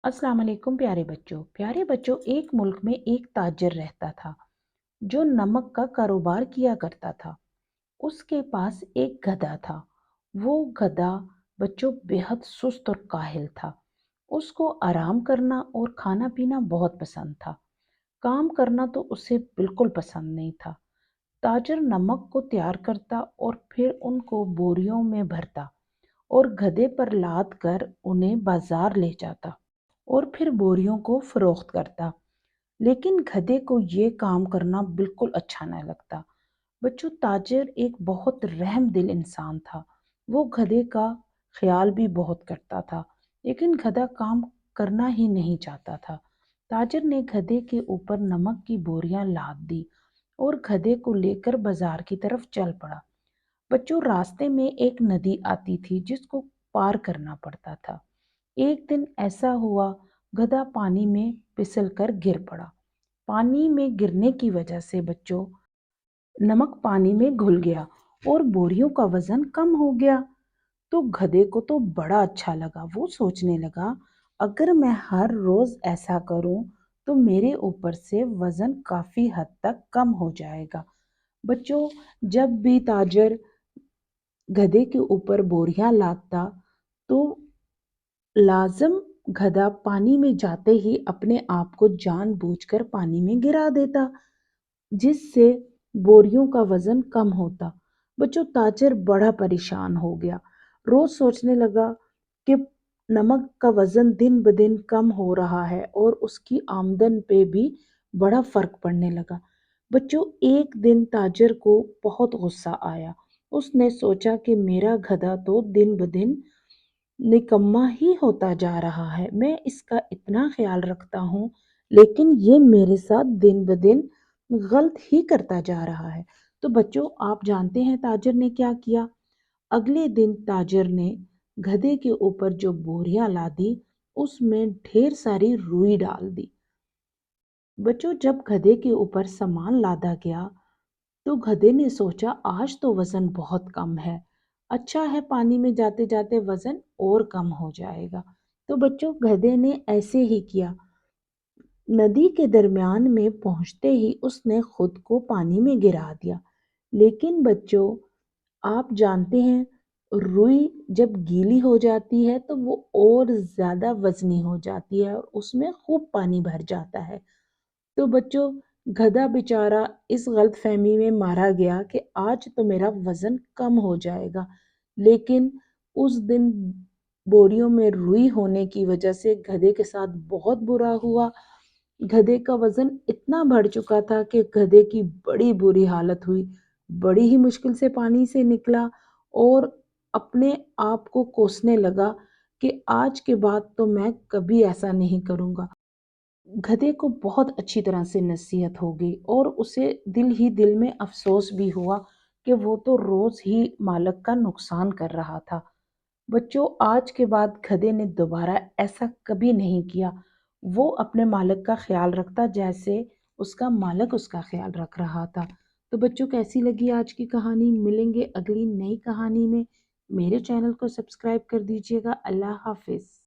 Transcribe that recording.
अस्सलाम वालेकुम प्यारे बच्चों एक मुल्क में एक ताजिर रहता था जो नमक का कारोबार किया करता था। उसके पास एक गधा था। वो गधा बच्चों बेहद सुस्त और काहिल था। उसको आराम करना और खाना पीना बहुत पसंद था। काम करना तो उसे बिल्कुल पसंद नहीं था। ताजिर नमक को तैयार करता और फिर उनको बोरियों में भरता और गधे पर लाद कर उन्हें बाजार ले जाता और फिर बोरियों को फरोख्त करता। लेकिन गधे को ये काम करना बिल्कुल अच्छा न लगता। बच्चों, ताजिर एक बहुत रहम दिल इंसान था। वो गधे का ख्याल भी बहुत करता था, लेकिन गधा काम करना ही नहीं चाहता था। ताजिर ने गधे के ऊपर नमक की बोरियां लाद दी और गधे को लेकर बाजार की तरफ चल पड़ा। बच्चों, रास्ते में एक नदी आती थी जिसको पार करना पड़ता था। एक दिन ऐसा हुआ, गधा पानी में फिसल कर गिर पड़ा। पानी में गिरने की वजह से बच्चों नमक पानी में घुल गया और बोरियों का वजन कम हो गया। तो गधे को तो बड़ा अच्छा लगा। वो सोचने लगा, अगर मैं हर रोज ऐसा करूं तो मेरे ऊपर से वजन काफी हद तक कम हो जाएगा। बच्चों, जब भी ताजर गधे के ऊपर बोरियां लादता तो लाजम गधा पानी में जाते ही अपने आप को जानबूझकर पानी में गिरा देता, जिससे बोरियों का वजन कम होता। बच्चों, ताजिर बड़ा परेशान हो गया। रोज सोचने लगा कि नमक का वजन दिन ब दिन कम हो रहा है और उसकी आमदन पे भी बड़ा फर्क पड़ने लगा। बच्चों, एक दिन ताजिर को बहुत गुस्सा आया। उसने सोचा कि मेरा गधा तो दिन ब दिन निकम्मा ही होता जा रहा है। मैं इसका इतना ख्याल रखता हूँ, लेकिन ये मेरे साथ दिन ब दिन गलत ही करता जा रहा है। तो बच्चों, आप जानते हैं ताजिर ने क्या किया? अगले दिन ताजिर ने गधे के ऊपर जो बोरियां लादी उसमें ढेर सारी रुई डाल दी। बच्चों, जब गधे के ऊपर सामान लादा गया तो गधे ने सोचा, आज तो वजन बहुत कम है। अच्छा है, पानी में जाते जाते वजन और कम हो जाएगा। तो बच्चों, गधे ने ऐसे ही किया। नदी के दरमियान में पहुंचते ही उसने खुद को पानी में गिरा दिया। लेकिन बच्चों, आप जानते हैं, रुई जब गीली हो जाती है तो वो और ज्यादा वजनी हो जाती है और उसमें खूब पानी भर जाता है। तो बच्चों, गधा बेचारा इस गलतफहमी में मारा गया कि आज तो मेरा वजन कम हो जाएगा, लेकिन उस दिन बोरियों में रुई होने की वजह से गधे के साथ बहुत बुरा हुआ। गधे का वजन इतना बढ़ चुका था कि गधे की बड़ी बुरी हालत हुई। बड़ी ही मुश्किल से पानी से निकला और अपने आप को कोसने लगा कि आज के बाद तो मैं कभी ऐसा नहीं करूंगा। गधे को बहुत अच्छी तरह से नसीहत हो गई और उसे दिल ही दिल में अफसोस भी हुआ कि वो तो रोज ही मालिक का नुकसान कर रहा था। बच्चों, आज के बाद गधे ने दोबारा ऐसा कभी नहीं किया। वो अपने मालिक का ख्याल रखता जैसे उसका मालिक उसका ख्याल रख रहा था। तो बच्चों, कैसी लगी आज की कहानी? मिलेंगे अगली नई कहानी में। मेरे चैनल को सब्सक्राइब कर दीजिएगा। अल्लाह हाफिज।